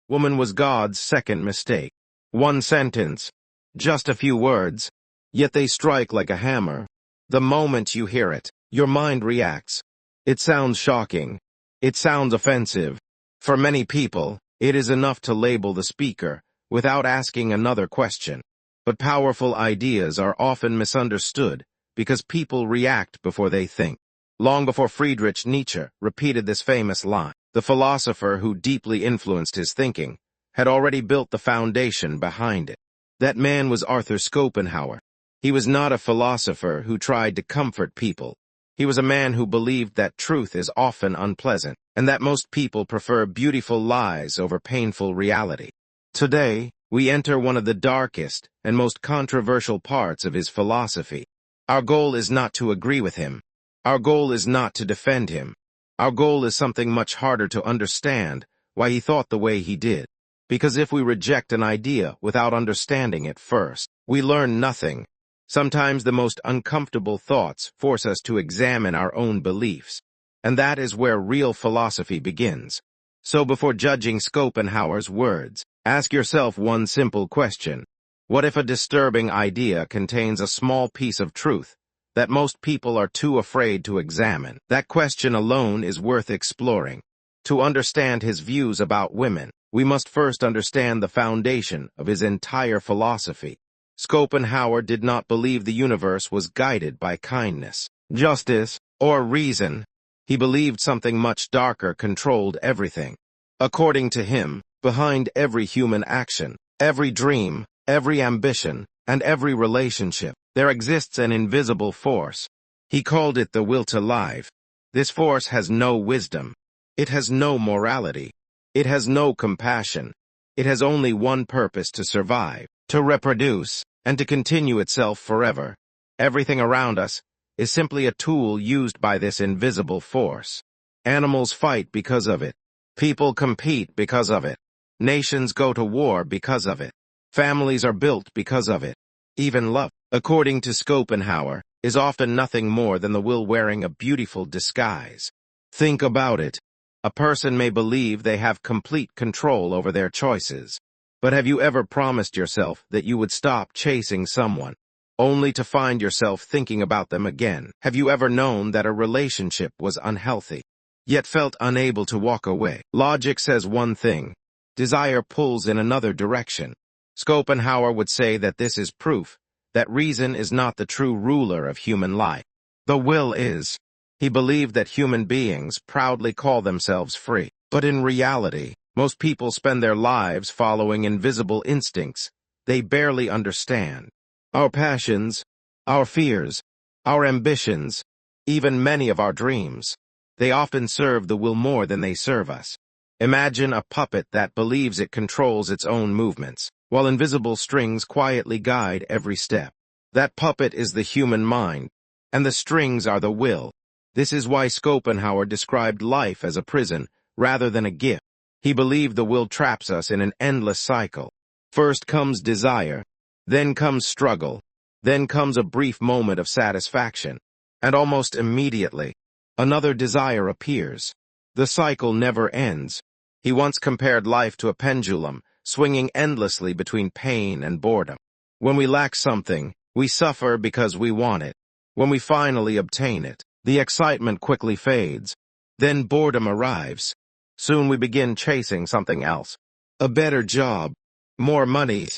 Woman was God's second mistake. One sentence, just a few words, yet they strike like a hammer. The moment you hear it, your mind reacts. It sounds shocking. It sounds offensive. For many people, it is enough to label the speaker without asking another question. But powerful ideas are often misunderstood because people react before they think. Long before Friedrich Nietzsche repeated this famous line, the philosopher who deeply influenced his thinking had already built the foundation behind it. That man was Arthur Schopenhauer. He was not a philosopher who tried to comfort people. He was a man who believed that truth is often unpleasant, and that most people prefer beautiful lies over painful reality. Today, we enter one of the darkest and most controversial parts of his philosophy. Our goal is not to agree with him. Our goal is not to defend him. Our goal is something much harder to understand, why he thought the way he did. Because if we reject an idea without understanding it first, we learn nothing. Sometimes the most uncomfortable thoughts force us to examine our own beliefs. And that is where real philosophy begins. So before judging Schopenhauer's words, ask yourself one simple question. What if a disturbing idea contains a small piece of truth that most people are too afraid to examine? That question alone is worth exploring. To understand his views about women, we must first understand the foundation of his entire philosophy. Schopenhauer did not believe the universe was guided by kindness, justice, or reason. He believed something much darker controlled everything. According to him, behind every human action, every dream, every ambition, and every relationship, there exists an invisible force. He called it the will to live. This force has no wisdom. It has no morality. It has no compassion. It has only one purpose: to survive, to reproduce, and to continue itself forever. Everything around us is simply a tool used by this invisible force. Animals fight because of it. People compete because of it. Nations go to war because of it. Families are built because of it. Even love, according to Schopenhauer, is often nothing more than the will wearing a beautiful disguise. Think about it. A person may believe they have complete control over their choices. But have you ever promised yourself that you would stop chasing someone, only to find yourself thinking about them again? Have you ever known that a relationship was unhealthy, yet felt unable to walk away? Logic says one thing. Desire pulls in another direction. Schopenhauer would say that this is proof that reason is not the true ruler of human life. The will is. He believed that human beings proudly call themselves free. But in reality, most people spend their lives following invisible instincts they barely understand. Our passions, our fears, our ambitions, even many of our dreams, they often serve the will more than they serve us. Imagine a puppet that believes it controls its own movements, while invisible strings quietly guide every step. That puppet is the human mind, and the strings are the will. This is why Schopenhauer described life as a prison rather than a gift. He believed the will traps us in an endless cycle. First comes desire, then comes struggle, then comes a brief moment of satisfaction, and almost immediately, another desire appears. The cycle never ends. He once compared life to a pendulum, swinging endlessly between pain and boredom. When we lack something, we suffer because we want it. When we finally obtain it, the excitement quickly fades. Then boredom arrives. Soon we begin chasing something else. A better job, more money,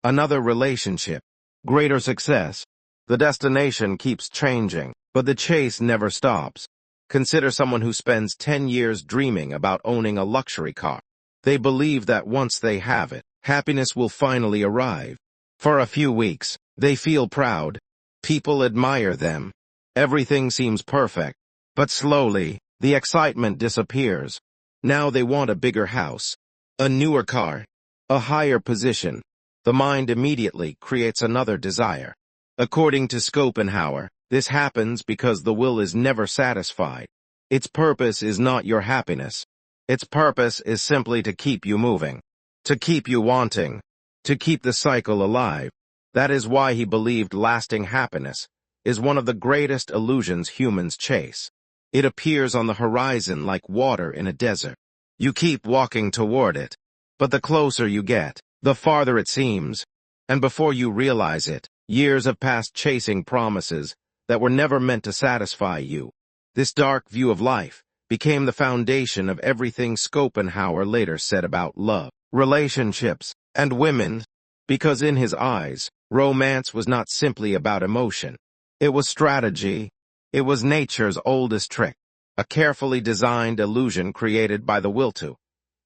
another relationship, greater success. The destination keeps changing, but the chase never stops. Consider someone who spends 10 years dreaming about owning a luxury car. They believe that once they have it, happiness will finally arrive. For a few weeks, they feel proud. People admire them. Everything seems perfect. But slowly, the excitement disappears. Now they want a bigger house, a newer car, a higher position. The mind immediately creates another desire. According to Schopenhauer, this happens because the will is never satisfied. Its purpose is not your happiness. Its purpose is simply to keep you moving, to keep you wanting, to keep the cycle alive. That is why he believed lasting happiness is one of the greatest illusions humans chase. It appears on the horizon like water in a desert. You keep walking toward it, But the closer you get, the farther it seems. And before you realize it, years have passed chasing promises that were never meant to satisfy you. This dark view of life became the foundation of everything Schopenhauer later said about love, relationships, and women, because in his eyes, romance was not simply about emotion. It was strategy. It was nature's oldest trick, a carefully designed illusion created by the will to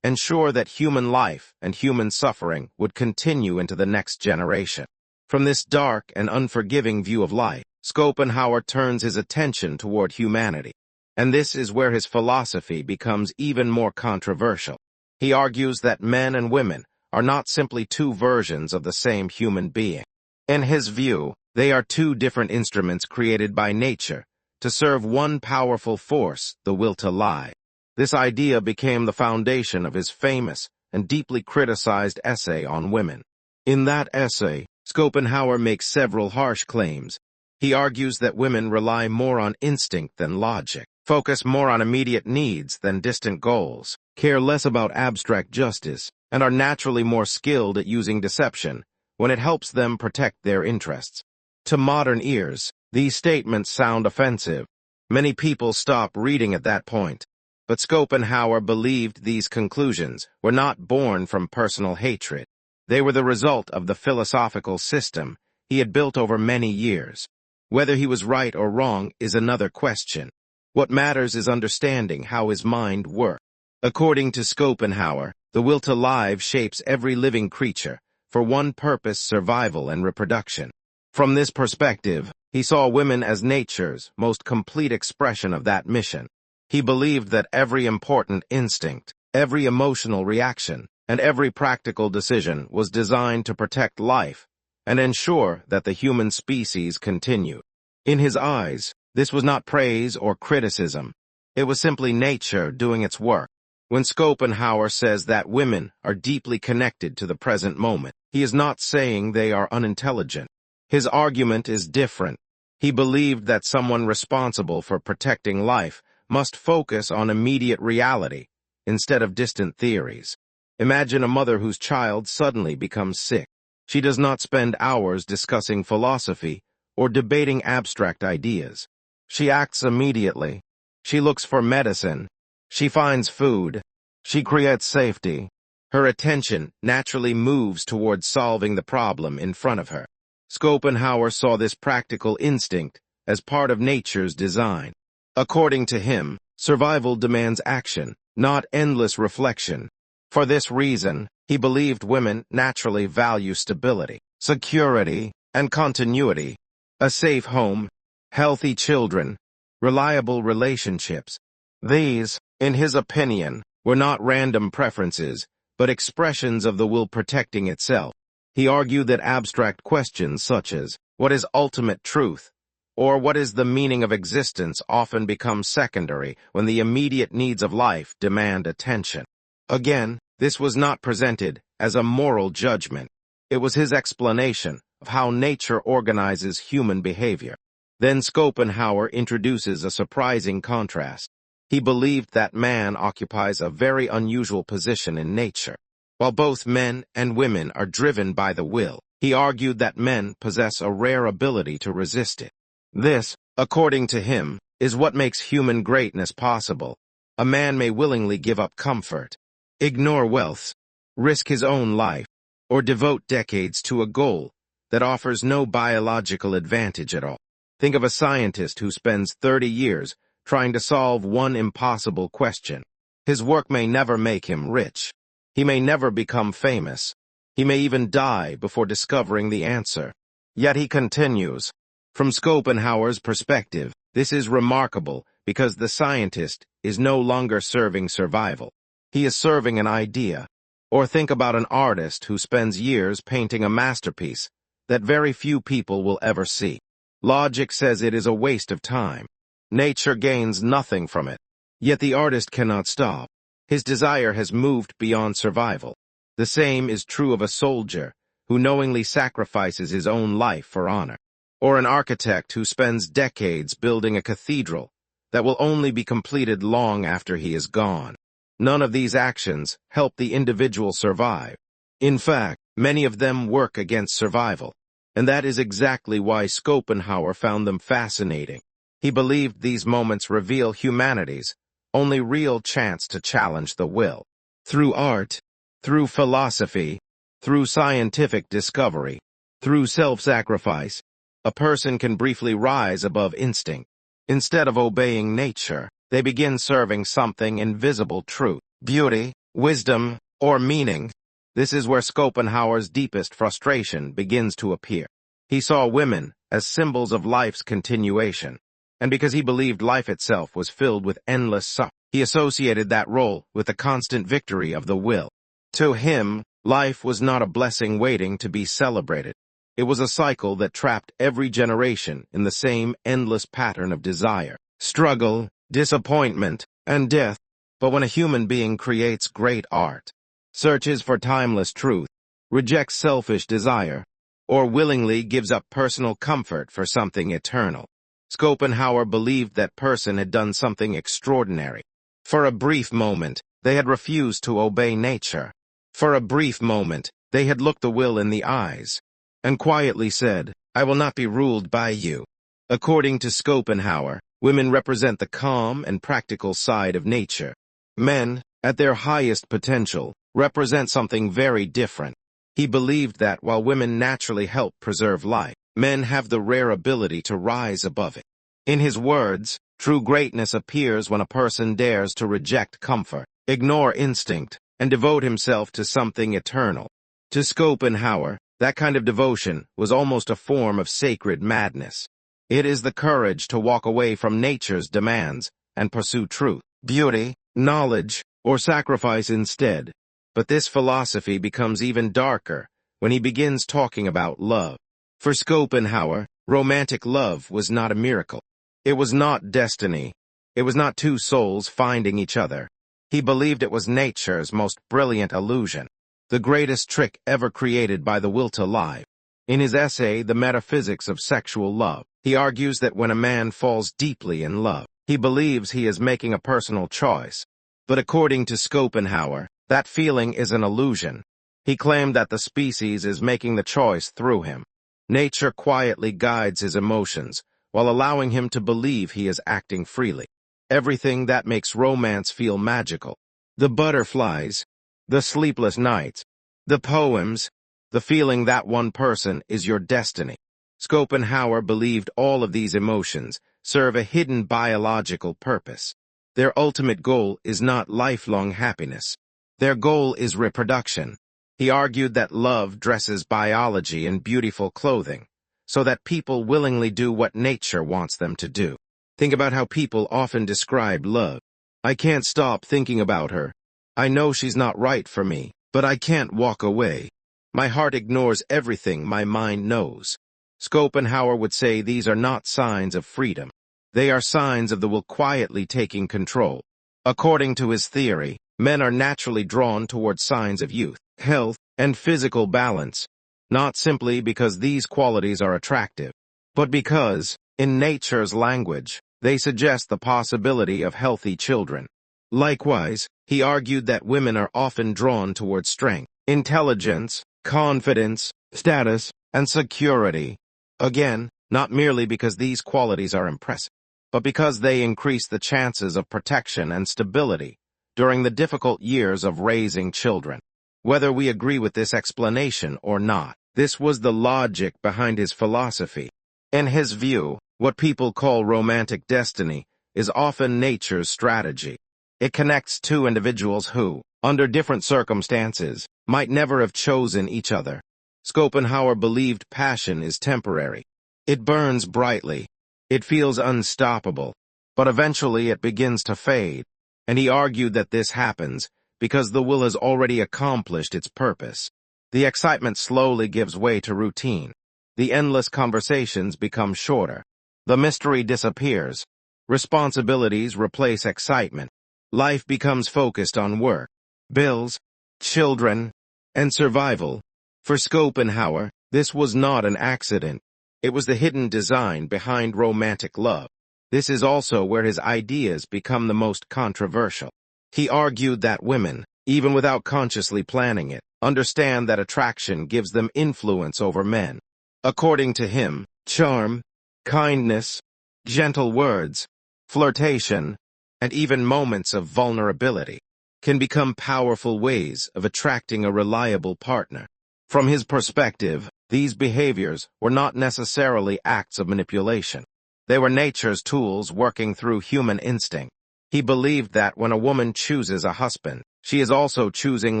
ensure that human life and human suffering would continue into the next generation. From this dark and unforgiving view of life, Schopenhauer turns his attention toward humanity. And this is where his philosophy becomes even more controversial. He argues that men and women are not simply two versions of the same human being. In his view, they are two different instruments created by nature to serve one powerful force, the will to lie. This idea became the foundation of his famous and deeply criticized essay on women. In that essay, Schopenhauer makes several harsh claims. He argues that women rely more on instinct than logic, focus more on immediate needs than distant goals, care less about abstract justice, and are naturally more skilled at using deception when it helps them protect their interests. To modern ears, these statements sound offensive. Many people stop reading at that point. But Schopenhauer believed these conclusions were not born from personal hatred. They were the result of the philosophical system he had built over many years. Whether he was right or wrong is another question. What matters is understanding how his mind worked. According to Schopenhauer, the will to live shapes every living creature for one purpose: survival and reproduction. From this perspective, he saw women as nature's most complete expression of that mission. He believed that every important instinct, every emotional reaction, and every practical decision was designed to protect life and ensure that the human species continued. In his eyes, this was not praise or criticism. It was simply nature doing its work. When Schopenhauer says that women are deeply connected to the present moment, he is not saying they are unintelligent. His argument is different. He believed that someone responsible for protecting life must focus on immediate reality instead of distant theories. Imagine a mother whose child suddenly becomes sick. She does not spend hours discussing philosophy or debating abstract ideas. She acts immediately. She looks for medicine. She finds food. She creates safety. Her attention naturally moves towards solving the problem in front of her. Schopenhauer saw this practical instinct as part of nature's design. According to him, survival demands action, not endless reflection. For this reason, he believed women naturally value stability, security, and continuity, a safe home, healthy children, reliable relationships. These, in his opinion, were not random preferences, but expressions of the will protecting itself. He argued that abstract questions such as, what is ultimate truth? Or what is the meaning of existence often become secondary when the immediate needs of life demand attention. Again, this was not presented as a moral judgment. It was his explanation of how nature organizes human behavior. Then Schopenhauer introduces a surprising contrast. He believed that man occupies a very unusual position in nature. While both men and women are driven by the will, he argued that men possess a rare ability to resist it. This, according to him, is what makes human greatness possible. A man may willingly give up comfort, ignore wealth, risk his own life, or devote decades to a goal that offers no biological advantage at all. Think of a scientist who spends 30 years trying to solve one impossible question. His work may never make him rich. He may never become famous. He may even die before discovering the answer. Yet he continues. From Schopenhauer's perspective, this is remarkable because the scientist is no longer serving survival. He is serving an idea. Or think about an artist who spends years painting a masterpiece that very few people will ever see. Logic says it is a waste of time. Nature gains nothing from it. Yet the artist cannot stop. His desire has moved beyond survival. The same is true of a soldier who knowingly sacrifices his own life for honor. Or an architect who spends decades building a cathedral that will only be completed long after he is gone. None of these actions help the individual survive. In fact, many of them work against survival. And that is exactly why Schopenhauer found them fascinating. He believed these moments reveal humanity's only real chance to challenge the will. Through art, through philosophy, through scientific discovery, through self-sacrifice, a person can briefly rise above instinct. Instead of obeying nature, they begin serving something invisible: truth, beauty, wisdom, or meaning. This is where Schopenhauer's deepest frustration begins to appear. He saw women as symbols of life's continuation, and because he believed life itself was filled with endless suffering, he associated that role with the constant victory of the will. To him, life was not a blessing waiting to be celebrated. It was a cycle that trapped every generation in the same endless pattern of desire, struggle, disappointment, and death. But when a human being creates great art, searches for timeless truth, rejects selfish desire, or willingly gives up personal comfort for something eternal, Schopenhauer believed that person had done something extraordinary. For a brief moment, they had refused to obey nature. For a brief moment, they had looked the will in the eyes, and quietly said, "I will not be ruled by you." According to Schopenhauer, women represent the calm and practical side of nature. Men, at their highest potential, represent something very different. He believed that while women naturally help preserve life, men have the rare ability to rise above it. In his words, true greatness appears when a person dares to reject comfort, ignore instinct, and devote himself to something eternal. To Schopenhauer, that kind of devotion was almost a form of sacred madness. It is the courage to walk away from nature's demands and pursue truth, beauty, knowledge, or sacrifice instead. But this philosophy becomes even darker when he begins talking about love. For Schopenhauer, romantic love was not a miracle. It was not destiny. It was not two souls finding each other. He believed it was nature's most brilliant illusion, the greatest trick ever created by the will to live. In his essay, The Metaphysics of Sexual Love, he argues that when a man falls deeply in love, he believes he is making a personal choice. But according to Schopenhauer, that feeling is an illusion. He claimed that the species is making the choice through him. Nature quietly guides his emotions, while allowing him to believe he is acting freely. Everything that makes romance feel magical, the butterflies, the sleepless nights, the poems, the feeling that one person is your destiny. Schopenhauer believed all of these emotions serve a hidden biological purpose. Their ultimate goal is not lifelong happiness. Their goal is reproduction. He argued that love dresses biology in beautiful clothing, so that people willingly do what nature wants them to do. Think about how people often describe love. I can't stop thinking about her. I know she's not right for me, but I can't walk away. My heart ignores everything my mind knows. Schopenhauer would say these are not signs of freedom. They are signs of the will quietly taking control. According to his theory, men are naturally drawn towards signs of youth, health, and physical balance, not simply because these qualities are attractive, but because, in nature's language, they suggest the possibility of healthy children. Likewise, he argued that women are often drawn towards strength, intelligence, confidence, status, and security. Again, not merely because these qualities are impressive, but because they increase the chances of protection and stability during the difficult years of raising children. Whether we agree with this explanation or not, this was the logic behind his philosophy. In his view, what people call romantic destiny is often nature's strategy. It connects two individuals who, under different circumstances, might never have chosen each other. Schopenhauer believed passion is temporary. It burns brightly. It feels unstoppable. But eventually it begins to fade. And he argued that this happens because the will has already accomplished its purpose. The excitement slowly gives way to routine. The endless conversations become shorter. The mystery disappears. Responsibilities replace excitement. Life becomes focused on work, bills, children, and survival. For Schopenhauer, this was not an accident. It was the hidden design behind romantic love. This is also where his ideas become the most controversial. He argued that women, even without consciously planning it, understand that attraction gives them influence over men. According to him, charm, kindness, gentle words, flirtation, and even moments of vulnerability can become powerful ways of attracting a reliable partner. From his perspective, these behaviors were not necessarily acts of manipulation. They were nature's tools working through human instinct. He believed that when a woman chooses a husband, she is also choosing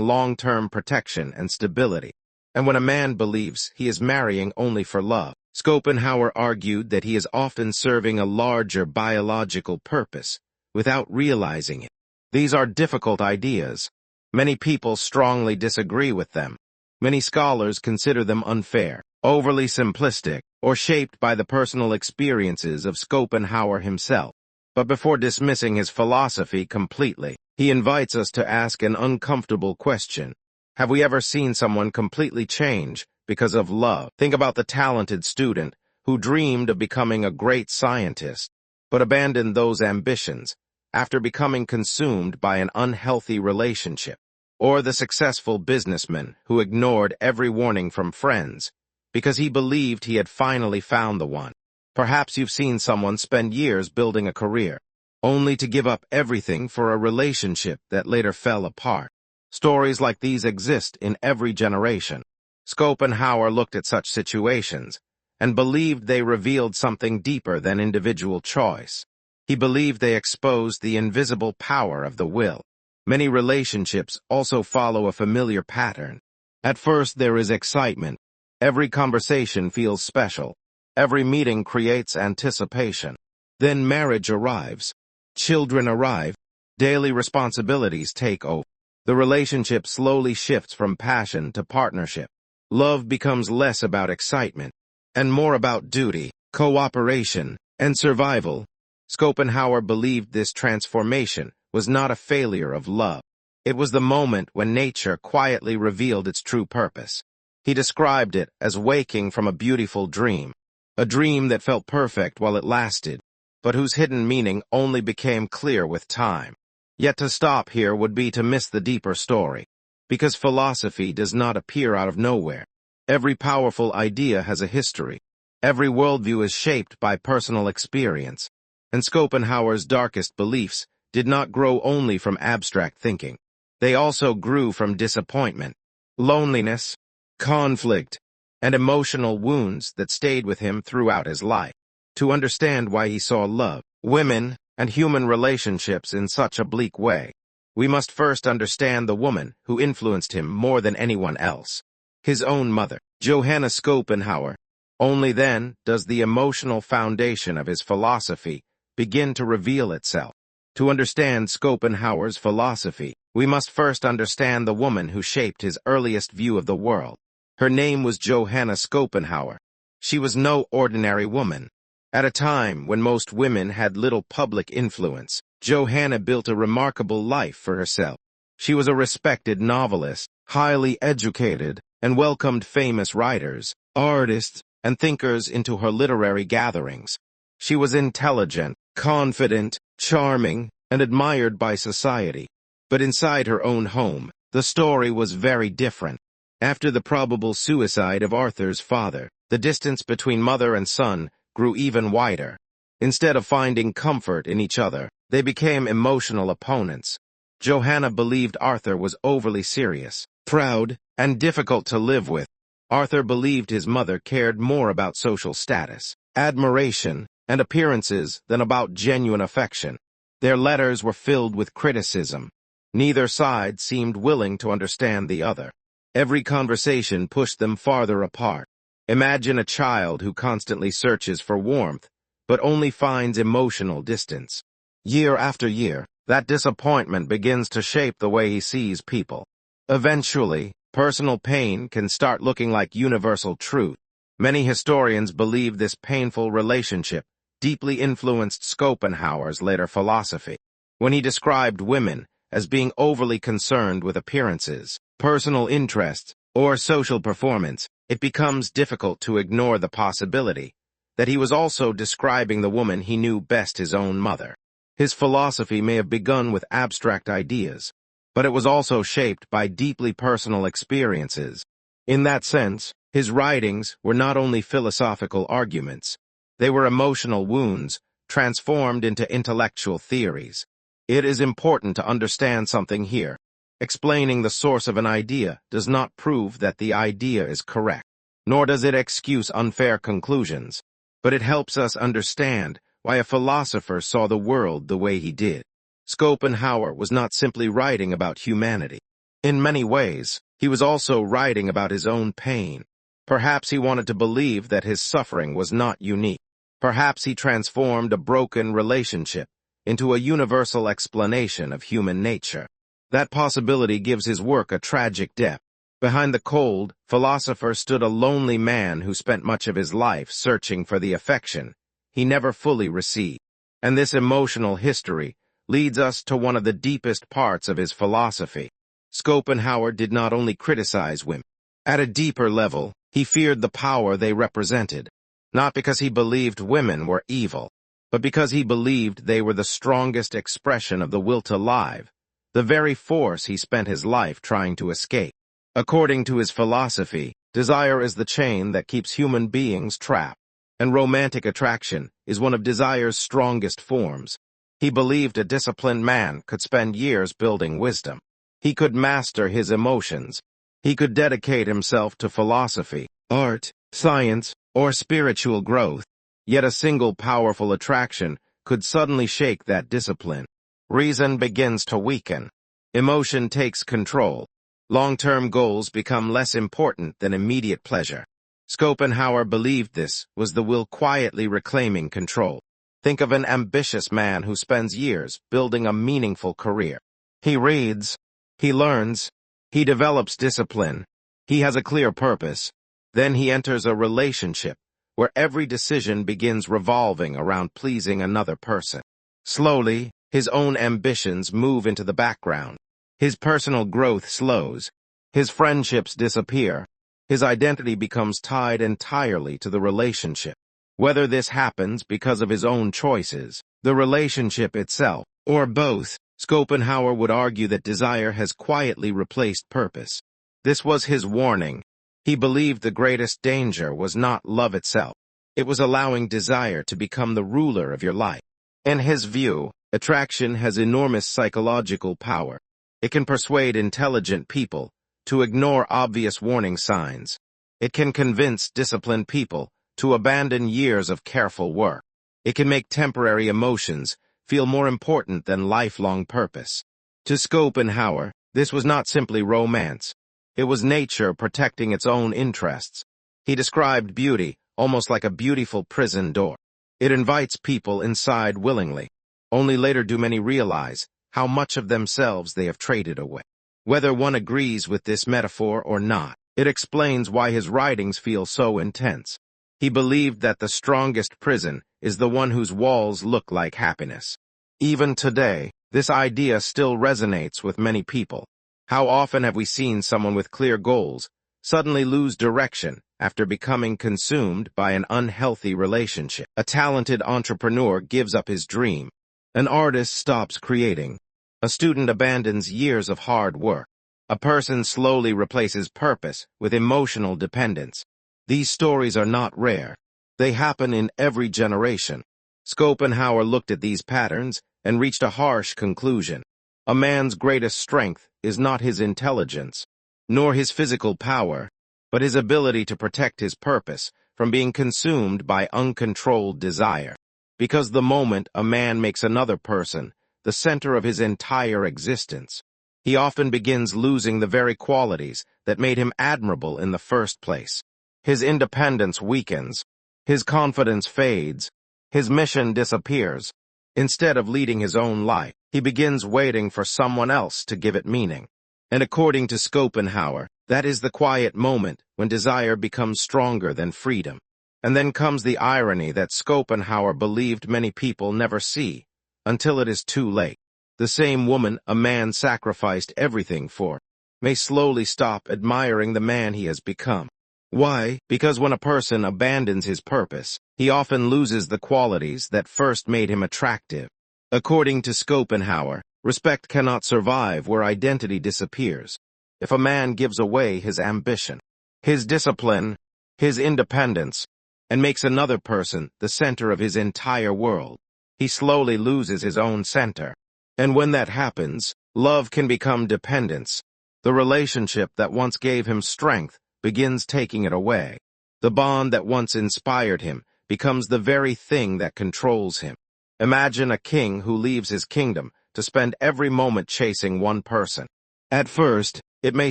long-term protection and stability. And when a man believes he is marrying only for love, Schopenhauer argued that he is often serving a larger biological purpose without realizing it. These are difficult ideas. Many people strongly disagree with them. Many scholars consider them unfair, overly simplistic, or shaped by the personal experiences of Schopenhauer himself. But before dismissing his philosophy completely, he invites us to ask an uncomfortable question. Have we ever seen someone completely change because of love? Think about the talented student who dreamed of becoming a great scientist, but abandoned those ambitions after becoming consumed by an unhealthy relationship. Or the successful businessman who ignored every warning from friends because he believed he had finally found the one. Perhaps you've seen someone spend years building a career, only to give up everything for a relationship that later fell apart. Stories like these exist in every generation. Schopenhauer looked at such situations and believed they revealed something deeper than individual choice. He believed they exposed the invisible power of the will. Many relationships also follow a familiar pattern. At first there is excitement. Every conversation feels special. Every meeting creates anticipation. Then marriage arrives. Children arrive. Daily responsibilities take over. The relationship slowly shifts from passion to partnership. Love becomes less about excitement and more about duty, cooperation, and survival. Schopenhauer believed this transformation was not a failure of love. It was the moment when nature quietly revealed its true purpose. He described it as waking from a beautiful dream, a dream that felt perfect while it lasted, but whose hidden meaning only became clear with time. Yet to stop here would be to miss the deeper story, because philosophy does not appear out of nowhere. Every powerful idea has a history. Every worldview is shaped by personal experience, and Schopenhauer's darkest beliefs did not grow only from abstract thinking. They also grew from disappointment, loneliness, conflict, and emotional wounds that stayed with him throughout his life. To understand why he saw love, women, and human relationships in such a bleak way, we must first understand the woman who influenced him more than anyone else, his own mother, Johanna Schopenhauer. Only then does the emotional foundation of his philosophy begin to reveal itself. To understand Schopenhauer's philosophy, we must first understand the woman who shaped his earliest view of the world. Her name was Johanna Schopenhauer. She was no ordinary woman. At a time when most women had little public influence, Johanna built a remarkable life for herself. She was a respected novelist, highly educated, and welcomed famous writers, artists, and thinkers into her literary gatherings. She was intelligent, confident, charming, and admired by society. But inside her own home, the story was very different. After the probable suicide of Arthur's father, the distance between mother and son grew even wider. Instead of finding comfort in each other, they became emotional opponents. Johanna believed Arthur was overly serious, proud, and difficult to live with. Arthur believed his mother cared more about social status, admiration, and appearances than about genuine affection. Their letters were filled with criticism. Neither side seemed willing to understand the other. Every conversation pushed them farther apart. Imagine a child who constantly searches for warmth, but only finds emotional distance. Year after year, that disappointment begins to shape the way he sees people. Eventually, personal pain can start looking like universal truth. Many historians believe this painful relationship deeply influenced Schopenhauer's later philosophy. When he described women as being overly concerned with appearances, personal interests, or social performance, it becomes difficult to ignore the possibility that he was also describing the woman he knew best, his own mother. His philosophy may have begun with abstract ideas, but it was also shaped by deeply personal experiences. In that sense, his writings were not only philosophical arguments, they were emotional wounds transformed into intellectual theories. It is important to understand something here. Explaining the source of an idea does not prove that the idea is correct, nor does it excuse unfair conclusions, but it helps us understand why a philosopher saw the world the way he did. Schopenhauer was not simply writing about humanity. In many ways, he was also writing about his own pain. Perhaps he wanted to believe that his suffering was not unique. Perhaps he transformed a broken relationship into a universal explanation of human nature. That possibility gives his work a tragic depth. Behind the cold philosopher stood a lonely man who spent much of his life searching for the affection he never fully received. And this emotional history leads us to one of the deepest parts of his philosophy. Schopenhauer did not only criticize women. At a deeper level, he feared the power they represented, not because he believed women were evil, but because he believed they were the strongest expression of the will to live, the very force he spent his life trying to escape. According to his philosophy, desire is the chain that keeps human beings trapped, and romantic attraction is one of desire's strongest forms. He believed a disciplined man could spend years building wisdom. He could master his emotions. He could dedicate himself to philosophy, art, science, or spiritual growth. Yet a single powerful attraction could suddenly shake that discipline. Reason begins to weaken. Emotion takes control. Long-term goals become less important than immediate pleasure. Schopenhauer believed this was the will quietly reclaiming control. Think of an ambitious man who spends years building a meaningful career. He reads, he learns, he develops discipline, he has a clear purpose. Then he enters a relationship where every decision begins revolving around pleasing another person. Slowly, his own ambitions move into the background. His personal growth slows. His friendships disappear. His identity becomes tied entirely to the relationship. Whether this happens because of his own choices, the relationship itself, or both, Schopenhauer would argue that desire has quietly replaced purpose. This was his warning. He believed the greatest danger was not love itself. It was allowing desire to become the ruler of your life. In his view, attraction has enormous psychological power. It can persuade intelligent people to ignore obvious warning signs. It can convince disciplined people to abandon years of careful work. It can make temporary emotions feel more important than lifelong purpose. To Schopenhauer, this was not simply romance. It was nature protecting its own interests. He described beauty almost like a beautiful prison door. It invites people inside willingly. Only later do many realize how much of themselves they have traded away. Whether one agrees with this metaphor or not, it explains why his writings feel so intense. He believed that the strongest prison is the one whose walls look like happiness. Even today, this idea still resonates with many people. How often have we seen someone with clear goals suddenly lose direction after becoming consumed by an unhealthy relationship? A talented entrepreneur gives up his dream. An artist stops creating. A student abandons years of hard work. A person slowly replaces purpose with emotional dependence. These stories are not rare. They happen in every generation. Schopenhauer looked at these patterns and reached a harsh conclusion. A man's greatest strength is not his intelligence, nor his physical power, but his ability to protect his purpose from being consumed by uncontrolled desire. Because the moment a man makes another person the center of his entire existence, he often begins losing the very qualities that made him admirable in the first place. His independence weakens, his confidence fades, his mission disappears. Instead of leading his own life, he begins waiting for someone else to give it meaning. And according to Schopenhauer, that is the quiet moment when desire becomes stronger than freedom. And then comes the irony that Schopenhauer believed many people never see, until it is too late. The same woman a man sacrificed everything for may slowly stop admiring the man he has become. Why? Because when a person abandons his purpose, he often loses the qualities that first made him attractive. According to Schopenhauer, respect cannot survive where identity disappears. If a man gives away his ambition, his discipline, his independence, and makes another person the center of his entire world, he slowly loses his own center. And when that happens, love can become dependence. The relationship that once gave him strength begins taking it away. The bond that once inspired him becomes the very thing that controls him. Imagine a king who leaves his kingdom to spend every moment chasing one person. At first, it may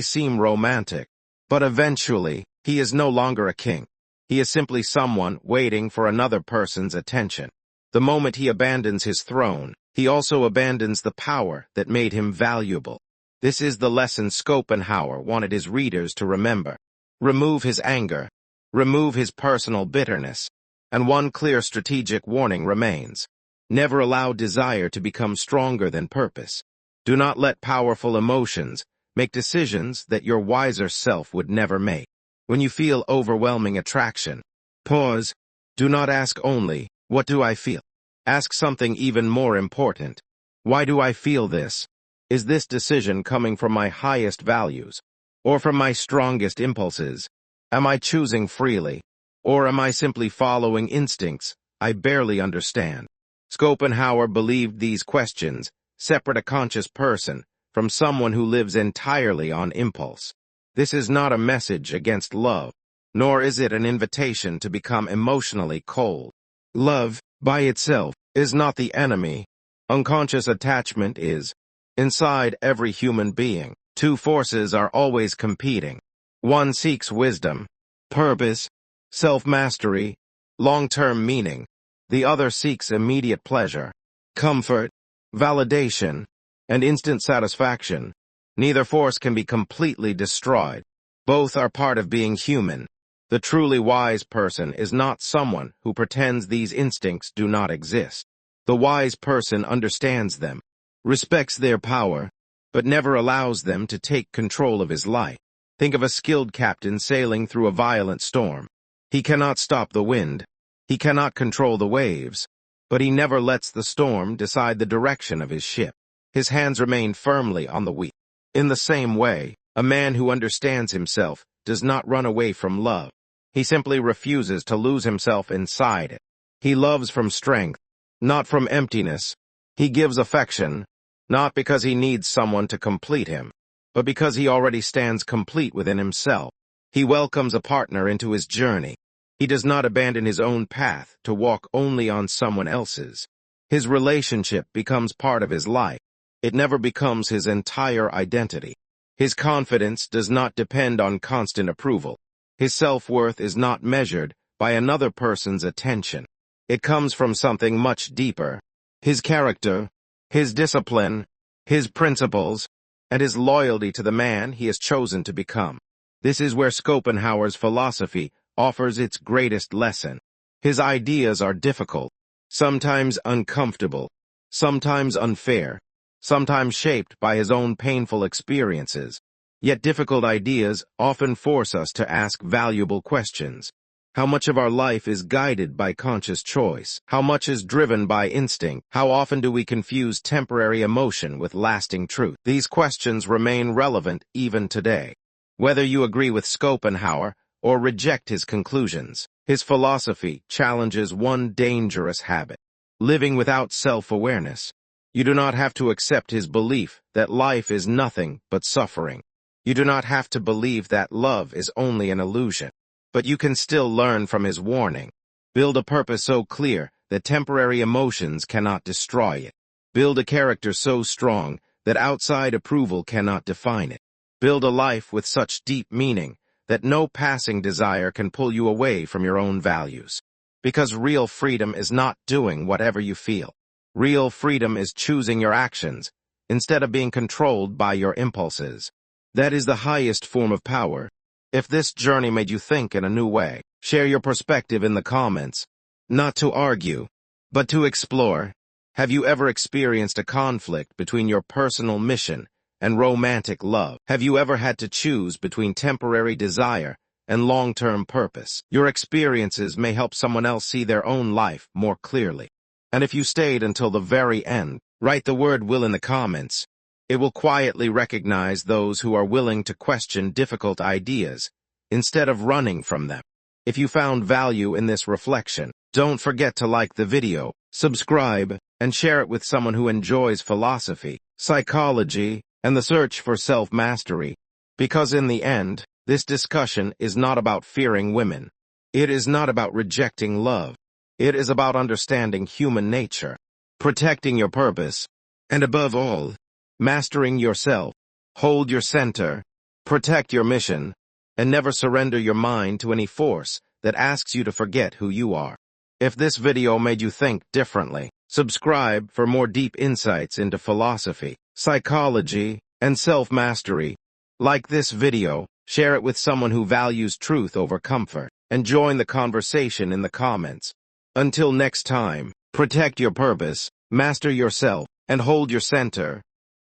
seem romantic, but eventually, he is no longer a king. He is simply someone waiting for another person's attention. The moment he abandons his throne, he also abandons the power that made him valuable. This is the lesson Schopenhauer wanted his readers to remember. Remove his anger, remove his personal bitterness, and one clear strategic warning remains. Never allow desire to become stronger than purpose. Do not let powerful emotions make decisions that your wiser self would never make. When you feel overwhelming attraction, pause. Do not ask only, "What do I feel?" Ask something even more important. Why do I feel this? Is this decision coming from my highest values, or from my strongest impulses? Am I choosing freely, or am I simply following instincts I barely understand? Schopenhauer believed these questions separate a conscious person from someone who lives entirely on impulse. This is not a message against love, nor is it an invitation to become emotionally cold. Love, by itself, is not the enemy. Unconscious attachment is. Inside every human being, two forces are always competing. One seeks wisdom, purpose, self-mastery, long-term meaning. The other seeks immediate pleasure, comfort, validation, and instant satisfaction. Neither force can be completely destroyed. Both are part of being human. The truly wise person is not someone who pretends these instincts do not exist. The wise person understands them, respects their power, but never allows them to take control of his life. Think of a skilled captain sailing through a violent storm. He cannot stop the wind. He cannot control the waves, but he never lets the storm decide the direction of his ship. His hands remain firmly on the wheel. In the same way, a man who understands himself does not run away from love. He simply refuses to lose himself inside it. He loves from strength, not from emptiness. He gives affection, not because he needs someone to complete him, but because he already stands complete within himself. He welcomes a partner into his journey. He does not abandon his own path to walk only on someone else's. His relationship becomes part of his life. It never becomes his entire identity. His confidence does not depend on constant approval. His self-worth is not measured by another person's attention. It comes from something much deeper. His character, his discipline, his principles, and his loyalty to the man he has chosen to become. This is where Schopenhauer's philosophy offers its greatest lesson. His ideas are difficult, sometimes uncomfortable, sometimes unfair, sometimes shaped by his own painful experiences. Yet difficult ideas often force us to ask valuable questions. How much of our life is guided by conscious choice? How much is driven by instinct? How often do we confuse temporary emotion with lasting truth? These questions remain relevant even today. Whether you agree with Schopenhauer or reject his conclusions, his philosophy challenges one dangerous habit: living without self-awareness. You do not have to accept his belief that life is nothing but suffering. You do not have to believe that love is only an illusion. But you can still learn from his warning. Build a purpose so clear that temporary emotions cannot destroy it. Build a character so strong that outside approval cannot define it. Build a life with such deep meaning that no passing desire can pull you away from your own values. Because real freedom is not doing whatever you feel. Real freedom is choosing your actions instead of being controlled by your impulses. That is the highest form of power. If this journey made you think in a new way, share your perspective in the comments. Not to argue, but to explore. Have you ever experienced a conflict between your personal mission and romantic love? Have you ever had to choose between temporary desire and long-term purpose? Your experiences may help someone else see their own life more clearly. And if you stayed until the very end, write the word will in the comments. It will quietly recognize those who are willing to question difficult ideas instead of running from them. If you found value in this reflection, don't forget to like the video, subscribe, and share it with someone who enjoys philosophy, psychology, and the search for self-mastery. Because in the end, this discussion is not about fearing women. It is not about rejecting love. It is about understanding human nature, protecting your purpose, and above all, mastering yourself. Hold your center, protect your mission, and never surrender your mind to any force that asks you to forget who you are. If this video made you think differently, subscribe for more deep insights into philosophy, psychology, and self-mastery. Like this video, share it with someone who values truth over comfort, and join the conversation in the comments. Until next time, protect your purpose, master yourself, and hold your center.